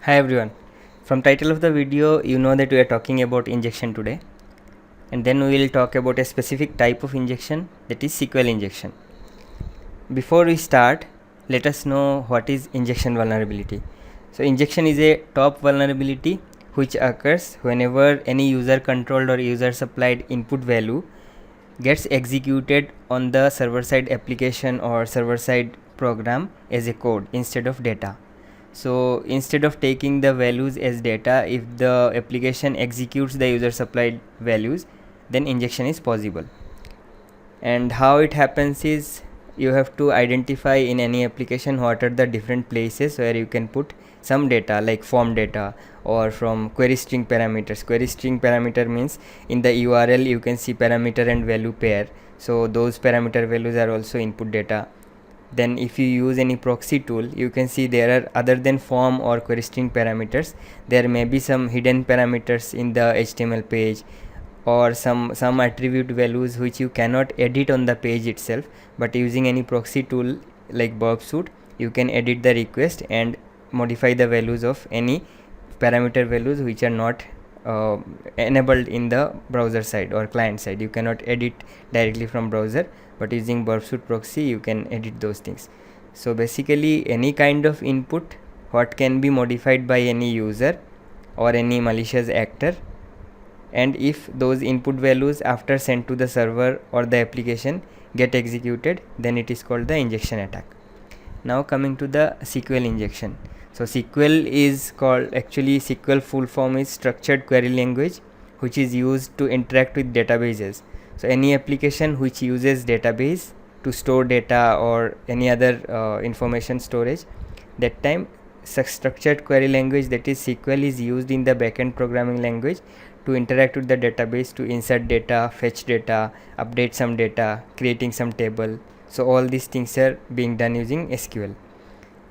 Hi everyone. From title of the video, you know that we are talking about injection today, and then we will talk about a specific type of injection, that is SQL injection. Before we start, let us know what is injection vulnerability. So injection is a top vulnerability which occurs whenever any user controlled or user supplied input value gets executed on the server side application or server side program as a code instead of data. So instead of taking the values as data, if the application executes the user supplied values, then injection is possible. And how it happens is, you have to identify in any application what are the different places where you can put some data, like form data or from query string parameters. Query string parameter means in the URL you can see parameter and value pair, so those parameter values are also input data. Then if you use any proxy tool, you can see there are, other than form or query string parameters, there may be some hidden parameters in the HTML page, or some attribute values which you cannot edit on the page itself, but using any proxy tool like Burp Suite, you can edit the request and modify the values of any parameter values which are not enabled in the browser side or client side. You cannot edit directly from browser, but using Burp Suite proxy you can edit those things. So basically any kind of input what can be modified by any user or any malicious actor, and if those input values after sent to the server or the application get executed, then it is called the injection attack. Now coming to the SQL injection. So SQL is called, actually SQL full form is structured query language, which is used to interact with databases. So any application which uses database to store data or any other information storage, that time structured query language, that is SQL, is used in the backend programming language to interact with the database, to insert data, fetch data, update some data, creating some table. So all these things are being done using SQL.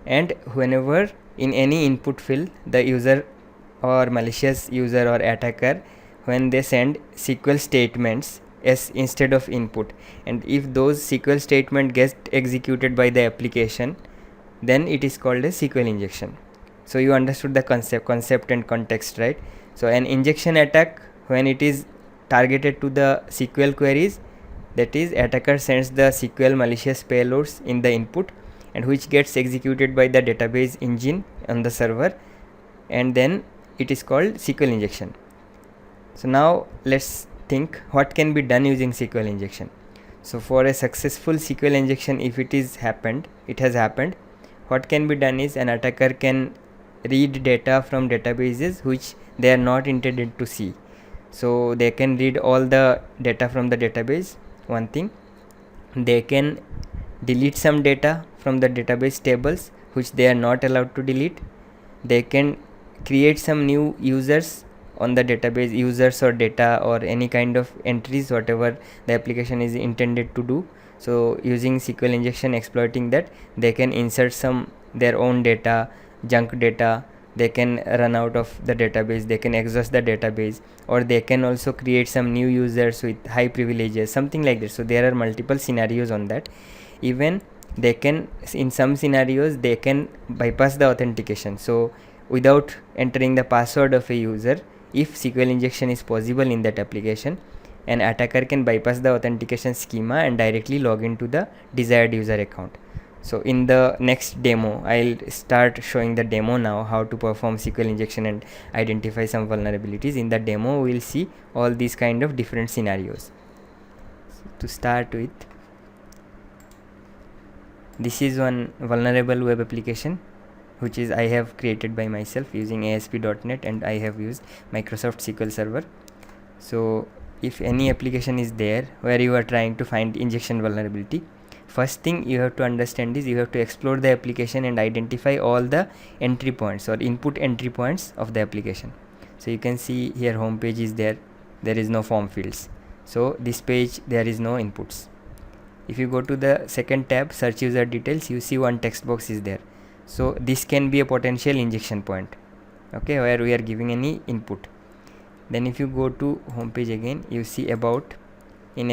And whenever in any input field, the user or malicious user or attacker, when they send SQL statements as instead of input, and if those SQL statement get executed by the application, then it is called a SQL injection. So you understood the concept and context, right? So an injection attack, when it is targeted to the SQL queries, that is attacker sends the SQL malicious payloads in the input, and which gets executed by the database engine on the server, and then it is called SQL injection. So now let's think what can be done using SQL injection. So for a successful SQL injection, if it has happened, what can be done is, an attacker can read data from databases which they are not intended to see. So they can read all the data from the database. One thing, they can delete some data from the database tables which they are not allowed to delete. They can create some new users on the database, users or data or any kind of entries, whatever the application is intended to do. So using SQL injection, exploiting that, they can insert some their own data, junk data. They can run out of the database, they can exhaust the database, or they can also create some new users with high privileges, something like this. So there are multiple scenarios on that. Even they can, in some scenarios, they can bypass the authentication. So without entering the password of a user, if SQL injection is possible in that application, an attacker can bypass the authentication schema and directly log into the desired user account. So in the next demo, I'll start showing the demo now, how to perform SQL injection and identify some vulnerabilities. In the demo, we'll see all these kind of different scenarios. So to start with, this is one vulnerable web application which is I have created by myself using ASP.NET, and I have used Microsoft SQL Server. So if any application is there where you are trying to find injection vulnerability, first thing you have to understand is, you have to explore the application and identify all the entry points or input entry points of the application. So you can see here home page is there is no form fields. So this page there is no inputs. If you go to the second tab, search user details, you see one text box is there. So this can be a potential injection point, okay, where we are giving any input. Then if you go to home page again, you see about. In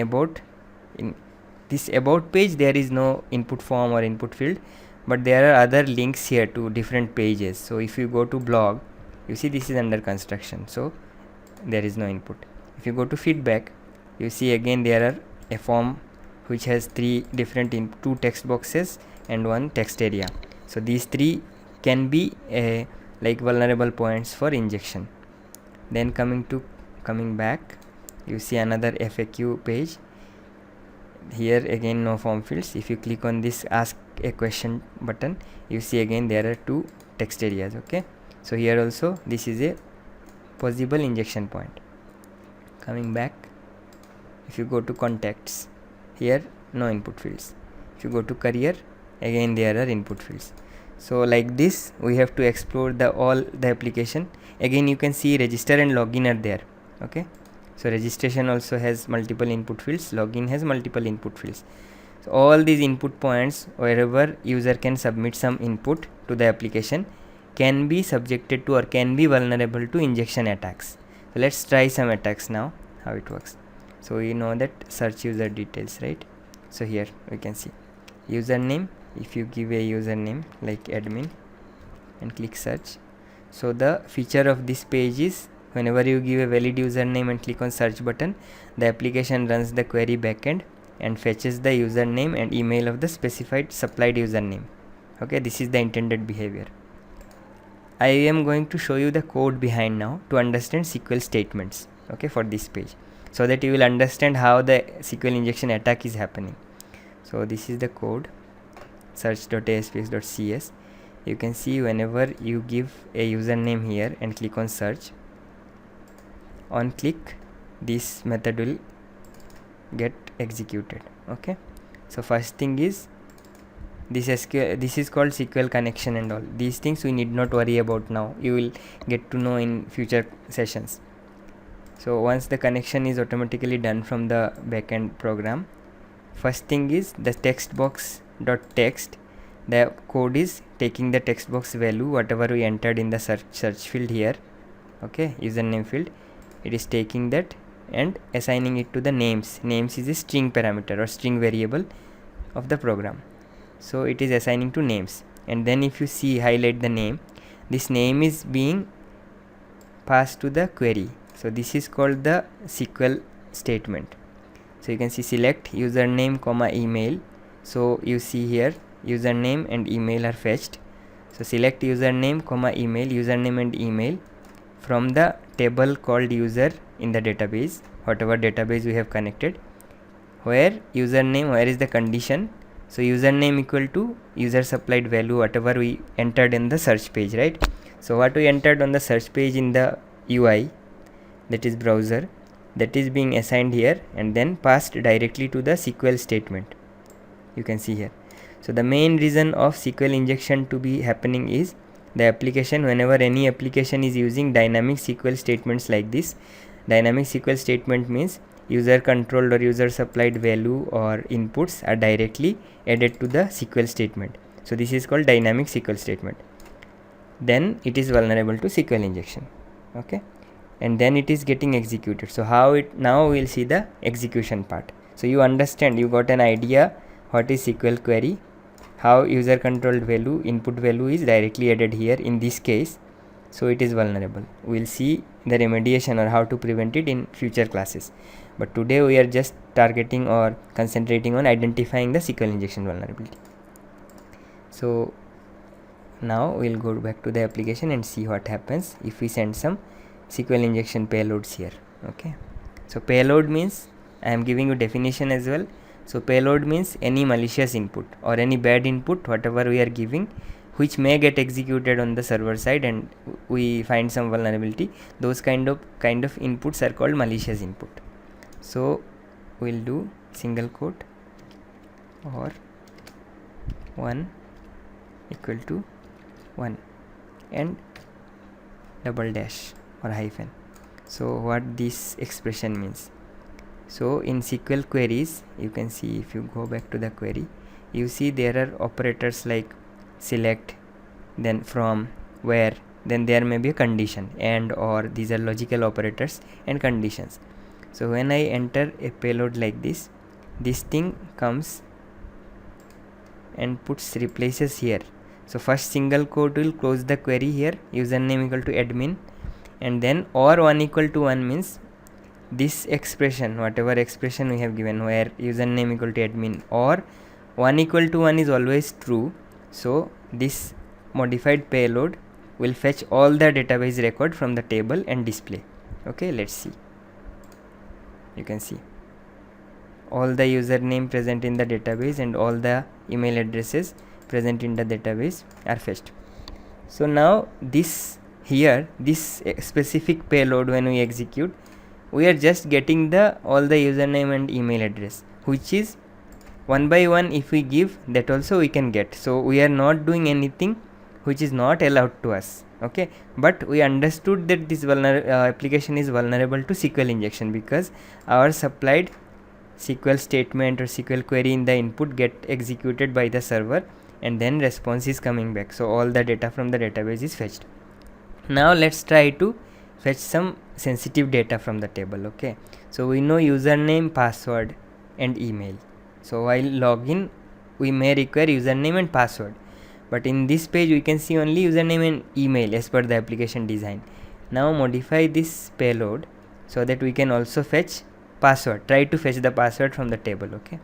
this about page there is no input form or input field, but there are other links here to different pages. So if you go to blog, you see this is under construction, so there is no input. If you go to feedback, you see again there are a form which has three different two text boxes and one text area. So these three can be like vulnerable points for injection. Then coming back, you see another FAQ page. Here again no form fields. If you click on this ask a question button, you see again there are two text areas. Okay, so here also this is a possible injection point. Coming back, if you go to contacts, here no input fields. If you go to career, again there are input fields. So like this we have to explore all the application. Again you can see register and login are there. Okay, so registration also has multiple input fields, login has multiple input fields. So all these input points, wherever user can submit some input to the application, can be subjected to or can be vulnerable to injection attacks. So let's try some attacks now, how it works. So we know that search user details, right? So here we can see username. If you give a username like admin and click search, so the feature of this page is whenever you give a valid username and click on search button, the application runs the query backend and fetches the username and email of the specified supplied username. Okay, this is the intended behavior. I am going to show you the code behind now to understand SQL statements, okay, for this page, so that you will understand how the SQL injection attack is happening. So this is the code, search.aspx.cs. You can see whenever you give a username here and click on search, on click this method will get executed. Okay, so first thing is this SQL, this is called SQL connection, and all these things we need not worry about now, you will get to know in future sessions. So once the connection is automatically done from the backend program, first thing is the text box dot text. The code is taking the text box value whatever we entered in the search field here, okay, username field. It is taking that and assigning it to the names. Names is a string parameter or string variable of the program, so it is assigning to names. And then if you see, highlight the name, this name is being passed to the query. So this is called the SQL statement. So you can see select username comma email. So you see here username and email are fetched. So select username comma email, username and email from the table called user in the database, whatever database we have connected. Where username, where is the condition? So username equal to user supplied value whatever we entered in the search page, right? So what we entered on the search page in the UI, that is browser, that is being assigned here and then passed directly to the SQL statement. You can see here. So the main reason of SQL injection to be happening is the application, whenever any application is using dynamic SQL statements like this. Dynamic SQL statement means user controlled or user supplied value or inputs are directly added to the SQL statement. So this is called dynamic SQL statement. Then it is vulnerable to SQL injection. Okay, and then it is getting executed. So how it, now we will see the execution part. So you understand, you got an idea what is SQL query, how user controlled value, input value is directly added here in this case. So it is vulnerable. We will see the remediation or how to prevent it in future classes, but today we are just targeting or concentrating on identifying the SQL injection vulnerability. So now we will go back to the application and see what happens if we send some SQL injection payloads here. Okay, so payload means, I am giving you definition as well. So payload means any malicious input or any bad input whatever we are giving, which may get executed on the server side and we find some vulnerability. Those kind of inputs are called malicious input. So we'll do single quote or 1 equal to 1 and double dash or hyphen. So what this expression means, so in SQL queries you can see, if you go back to the query, you see there are operators like select, then from, where, then there may be a condition, and, or, these are logical operators and conditions. So when I enter a payload like this thing comes and puts replaces here. So first single quote will close the query here, username equal to admin, and then or 1 equal to 1 means this expression, whatever expression we have given where username equal to admin or 1 equal to 1 is always true. So this modified payload will fetch all the database record from the table and display. Okay, let's see. You can see all the username present in the database and all the email addresses present in the database are fetched. So now this here, this specific payload, when we execute, we are just getting the all the username and email address, which is one by one. If we give that also we can get. So we are not doing anything which is not allowed to us. Okay, but we understood that this application is vulnerable to SQL injection because our supplied SQL statement or SQL query in the input get executed by the server and then response is coming back. So all the data from the database is fetched. Now let's try to fetch some sensitive data from the table. Okay, so we know username, password and email. So while login we may require username and password, but in this page we can see only username and email as per the application design. Now modify this payload so that we can also fetch password, try to fetch the password from the table. Okay,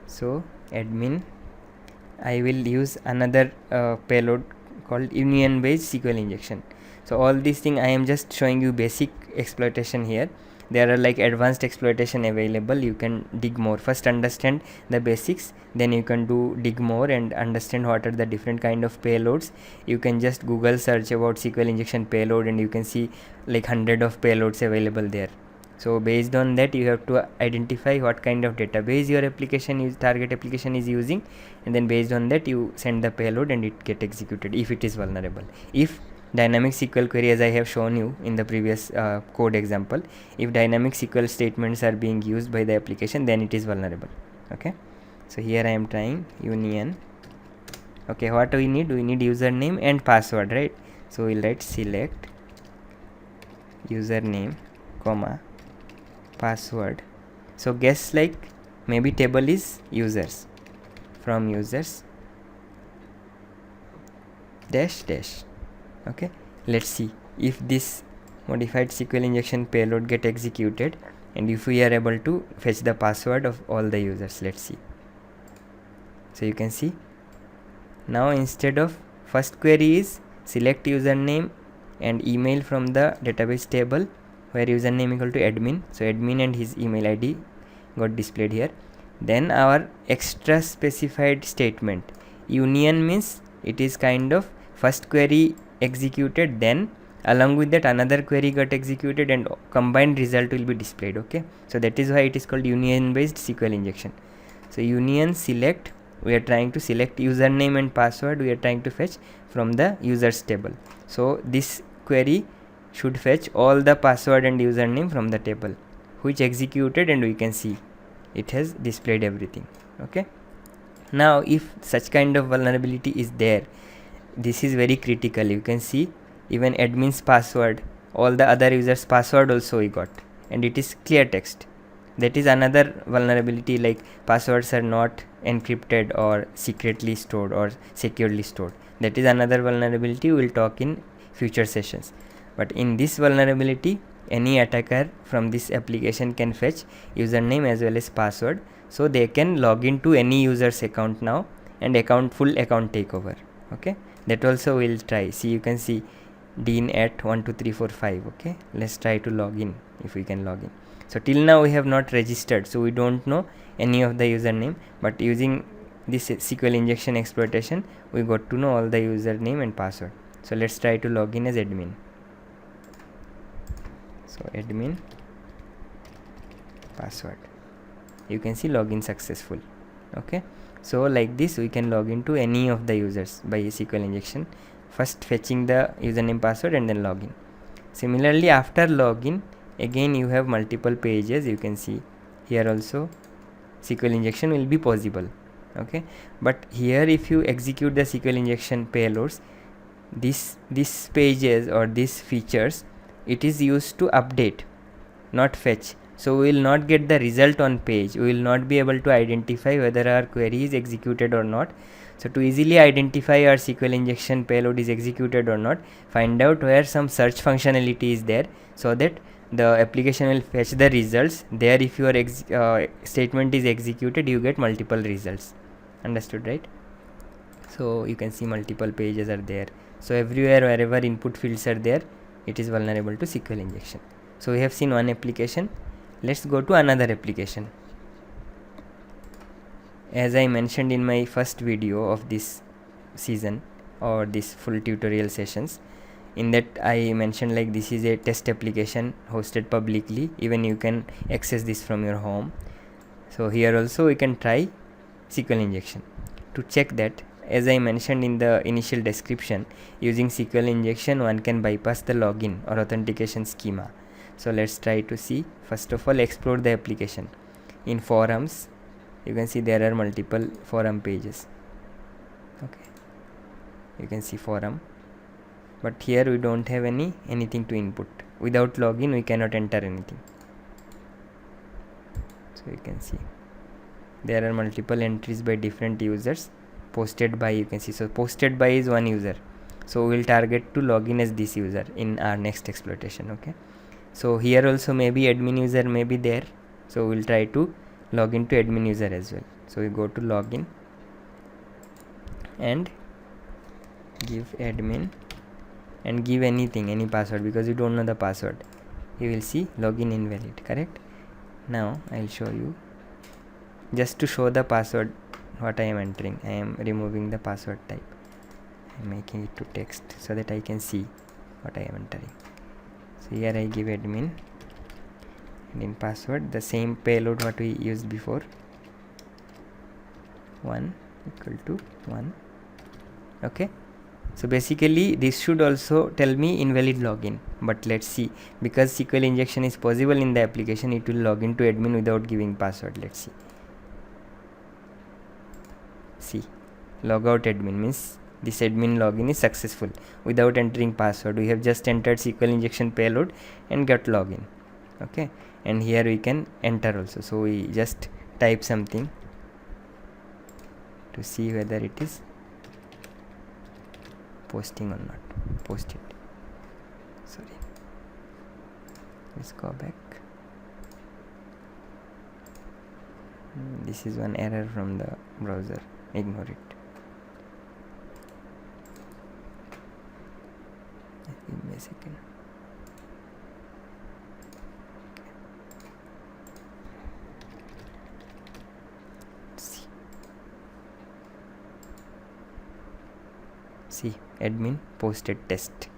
so admin, I will use another payload called union based SQL injection. So all these things I am just showing you basic exploitation here. There are like advanced exploitation available. You can dig more. First understand the basics, then you can do dig more and understand what are the different kind of payloads. You can just Google search about SQL injection payload and you can see like 100 of payloads available there. So based on that you have to identify what kind of database your application target application is using, and then based on that you send the payload and it get executed if it is vulnerable. If dynamic SQL query, as I have shown you in the previous code example, if dynamic SQL statements are being used by the application, then it is vulnerable. Okay, so here I am trying union. Okay, what we need username and password, right? So we'll write select username comma password. So guess like maybe table is users, from users dash dash. Okay, let's see if this modified SQL injection payload get executed and if we are able to fetch the password of all the users. Let's see. So you can see now instead of first query is select username and email from the database table where username equal to admin. So admin and his email ID got displayed here. Then our extra specified statement union means it is kind of first query executed, then along with that another query got executed and combined result will be displayed. Okay, so that is why it is called union based SQL injection. So union select, we are trying to select username and password, we are trying to fetch from the users table. So this query should fetch all the password and username from the table, which executed, and we can see it has displayed everything. Okay, now if such kind of vulnerability is there, this is very critical. You can see even admin's password, all the other users password also we got, and it is clear text. That is another vulnerability, like passwords are not encrypted or secretly stored or securely stored. That is another vulnerability we will talk in future sessions. But in this vulnerability, any attacker from this application can fetch username as well as password, so they can log into any user's account now and full account takeover. Okay, that also we'll try. See, you can see Dean at 12345. Okay, let's try to log in if we can log in. So till now we have not registered, so we don't know any of the username, but using this SQL injection exploitation we got to know all the username and password. So let's try to log in as admin. So admin password, you can see login successful. Okay, so like this we can log into any of the users by SQL injection, first fetching the username password and then login. Similarly, after login again you have multiple pages. You can see here also SQL injection will be possible. Okay, but here if you execute the SQL injection payloads, this pages or these features, it is used to update, not fetch. So we will not get the result on page. We will not be able to identify whether our query is executed or not. So to easily identify our SQL injection payload is executed or not, find out where some search functionality is there, so that the application will fetch the results there. If your statement is executed, you get multiple results. Understood, right? So you can see multiple pages are there. So everywhere, wherever input fields are there, it is vulnerable to SQL injection. So we have seen one application. Let's go to another application. As I mentioned in my first video of this season or this full tutorial sessions, in that I mentioned like this is a test application hosted publicly. Even you can access this from your home. So here also we can try SQL injection. To check that, as I mentioned in the initial description, using SQL injection one can bypass the login or authentication schema. So let's try to see. First of all, explore the application. In forums, you can see there are multiple forum pages. Okay, you can see forum, but here we don't have anything to input. Without login we cannot enter anything. So you can see there are multiple entries by different users. Posted by, you can see, so posted by is one user, so we will target to login as this user in our next exploitation. Okay, so here also maybe admin user may be there, so we will try to log into admin user as well. So we go to login and give admin and give anything, any password, because you don't know the password. You will see login invalid, correct? Now I will show you, just to show the password what I am entering. I am removing the password type. I am making it to text so that I can see what I am entering. So here I give admin, and in password the same payload what we used before, 1 equal to 1. Okay, so basically this should also tell me invalid login, but let's see, because SQL injection is possible in the application, it will log into admin without giving password. Let's see, logout admin means this admin login is successful without entering password. We have just entered SQL injection payload and got login. Okay, and here we can enter also. So we just type something to see whether it is posting or not. Post it. Sorry, let's go back. This is one error from the browser, ignore it. Give me a second. See, admin posted test,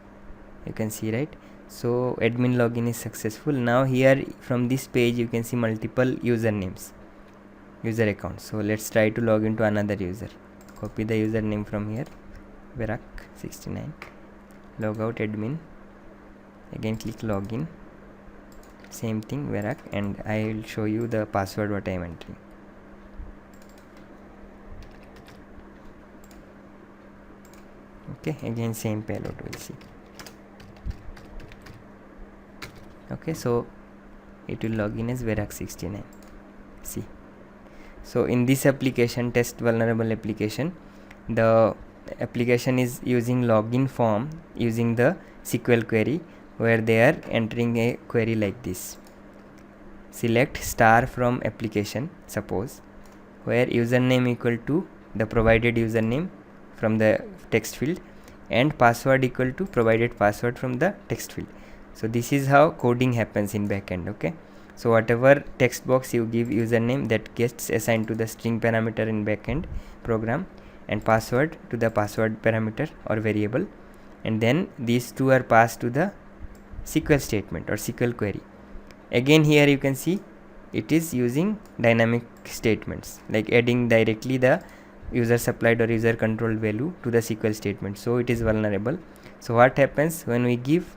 you can see, right? So admin login is successful. Now here from this page you can see multiple usernames, user accounts. So let's try to log into another user. Copy the username from here, Verak69, logout admin, again click login, same thing Verak, and I will show you the password what I am entering. Okay, again same payload, we'll see. Okay, so it will log in as Verak69. See, so in this application, test vulnerable application, the application is using login form using the SQL query, where they are entering a query like this: select star from application, suppose, where username equal to the provided username from the text field and password equal to provided password from the text field. So this is how coding happens in backend. Okay, so whatever text box you give username, that gets assigned to the string parameter in backend program, and password to the password parameter or variable, and then these two are passed to the SQL statement or SQL query. Again here you can see it is using dynamic statements, like adding directly the user supplied or user controlled value to the SQL statement, so it is vulnerable. So what happens when we give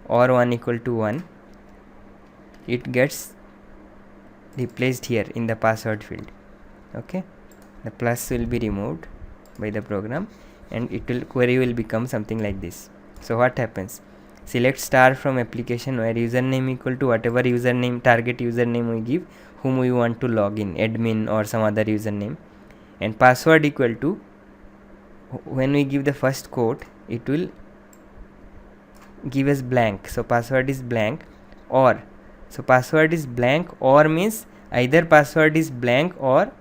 or 1 equal to 1, it gets replaced here in the password field. Okay, the plus will be removed by the program and it will query will become something like this. So what happens, select star from application where username equal to whatever username, target username we give, whom we want to log in, admin or some other username, and password equal to, when we give the first quote it will give us blank, so password is blank, or, so password is blank or means either password is blank or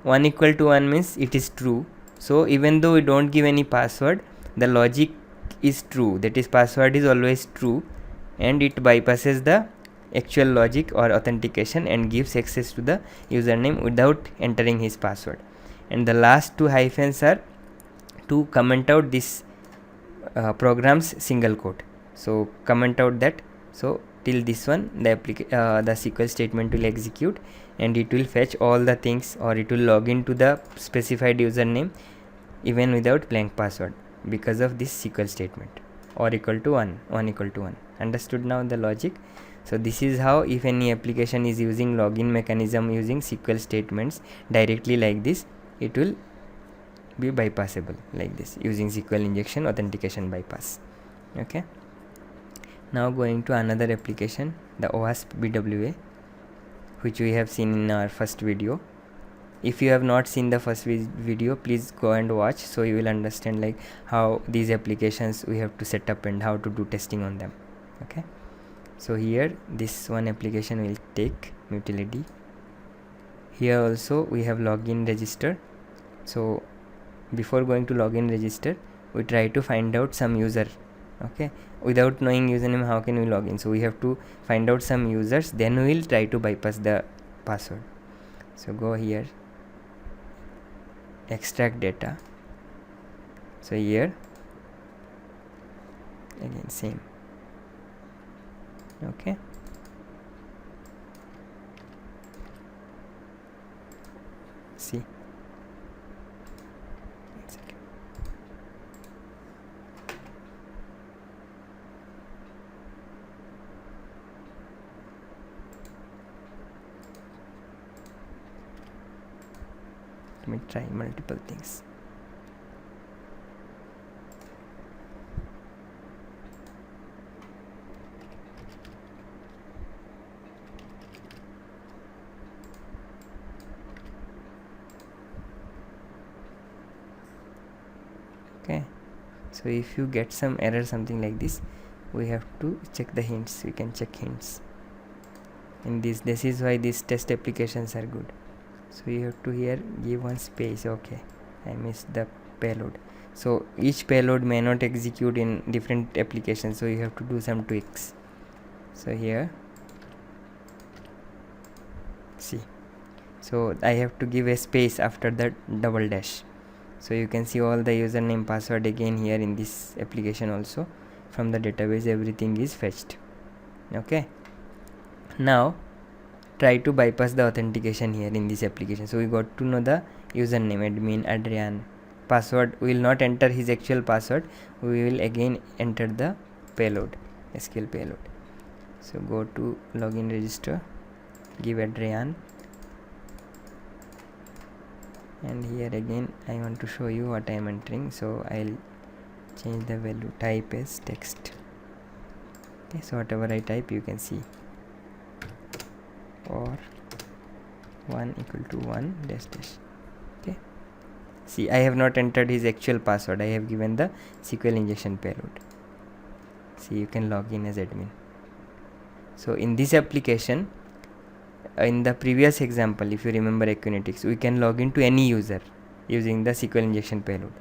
1 equal to 1 means it is true. So even though we don't give any password, the logic is true, that is password is always true, and it bypasses the actual logic or authentication and gives access to the username without entering his password. And the last two hyphens are to comment out this program's single quote. So comment out that, so till this one the SQL statement will execute and it will fetch all the things, or it will log into the specified username even without blank password because of this SQL statement, or equal to 1 equal to 1. Understood now the logic? So this is how, if any application is using login mechanism using SQL statements directly like this, it will be bypassable like this using SQL injection authentication bypass. Okay, now going to another application, the OWASP BWA, which we have seen in our first video. If you have not seen the first video, please go and watch, so you will understand like how these applications we have to set up and how to do testing on them. Okay, so here this one application will take utility. Here also we have login register. So before going to login register, we try to find out some user. Okay, without knowing username, how can we log in? So we have to find out some users, then we will try to bypass the password. So go here, extract data. So here again same. Okay, see, let me try multiple things. Okay, so if you get some error, something like this, we have to check the hints. We can check hints in this is why these test applications are good. So you have to here give one space. Okay, I missed the payload. So each payload may not execute in different applications, so you have to do some tweaks. So here see, so I have to give a space after the double dash. So you can see all the username, password again here in this application also. From the database everything is fetched. Okay, now try to bypass the authentication here in this application. So we got to know the username, admin Adrian. Password, we will not enter his actual password, we will again enter the payload, SQL payload. So go to login register, give Adrian, and here again I want to show you what I am entering. So I'll change the value, type as text. Okay, so whatever I type you can see, or 1 equal to 1 dash dash. Okay, see, I have not entered his actual password, I have given the SQL injection payload. See, you can log in as admin. So in this application, in the previous example, if you remember Equinetics, we can log into any user using the SQL injection payload.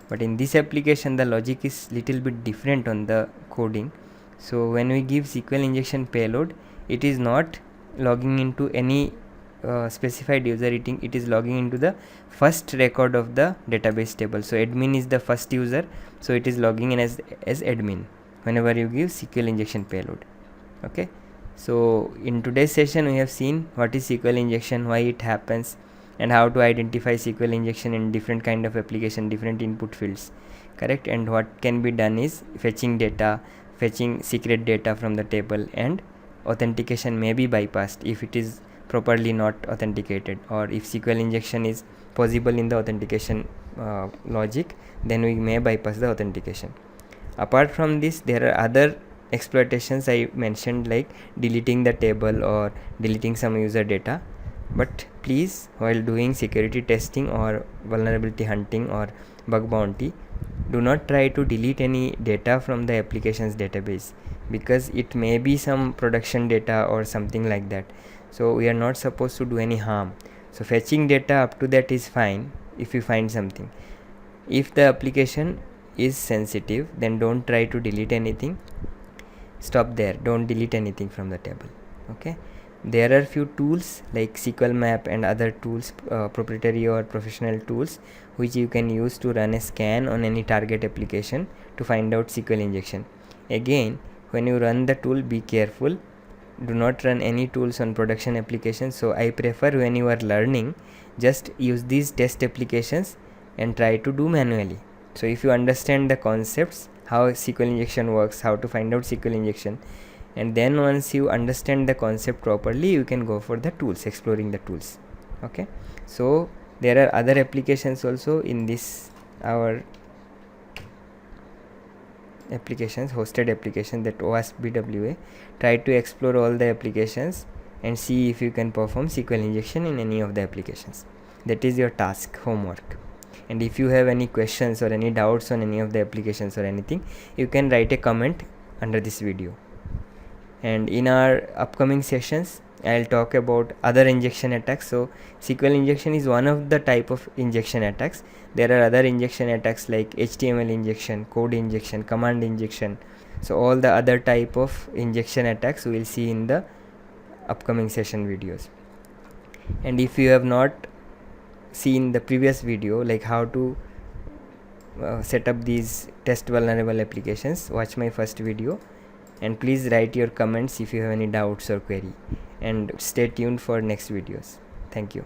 But in this application the logic is little bit different on the coding. So when we give SQL injection payload, it is not logging into any specified user, it is logging into the first record of the database table. So admin is the first user, so it is logging in as admin whenever you give SQL injection payload. Okay, so in today's session we have seen what is SQL injection, why it happens, and how to identify SQL injection in different kind of application, different input fields, correct? And what can be done is fetching data, fetching secret data from the table, and authentication may be bypassed if it is properly not authenticated, or if SQL injection is possible in the authentication logic, then we may bypass the authentication. Apart from this, there are other exploitations I mentioned, like deleting the table or deleting some user data. But please, while doing security testing or vulnerability hunting or bug bounty, do not try to delete any data from the application's database, because it may be some production data or something like that. So we are not supposed to do any harm. So fetching data up to that is fine if you find something. If the application is sensitive, then don't try to delete anything. Stop there, don't delete anything from the table. Okay, there are few tools like SQL Map and other tools, proprietary or professional tools, which you can use to run a scan on any target application to find out SQL injection. Again, when you run the tool, be careful, do not run any tools on production applications. So I prefer, when you are learning, just use these test applications and try to do manually. So if you understand the concepts, how SQL injection works, how to find out SQL injection, and then once you understand the concept properly, you can go for the tools, exploring the tools. Okay, so there are other applications also in this, our applications, hosted application, that OWASP BWA. Try to explore all the applications and see if you can perform SQL injection in any of the applications. That is your task, homework. And if you have any questions or any doubts on any of the applications or anything, you can write a comment under this video. And in our upcoming sessions, I'll talk about other injection attacks. So SQL injection is one of the type of injection attacks. There are other injection attacks like HTML injection, code injection, command injection. So all the other type of injection attacks we will see in the upcoming session videos. And if you have not seen the previous video, like how to set up these test vulnerable applications, watch my first video. And please write your comments if you have any doubts or query, and stay tuned for next videos. Thank you.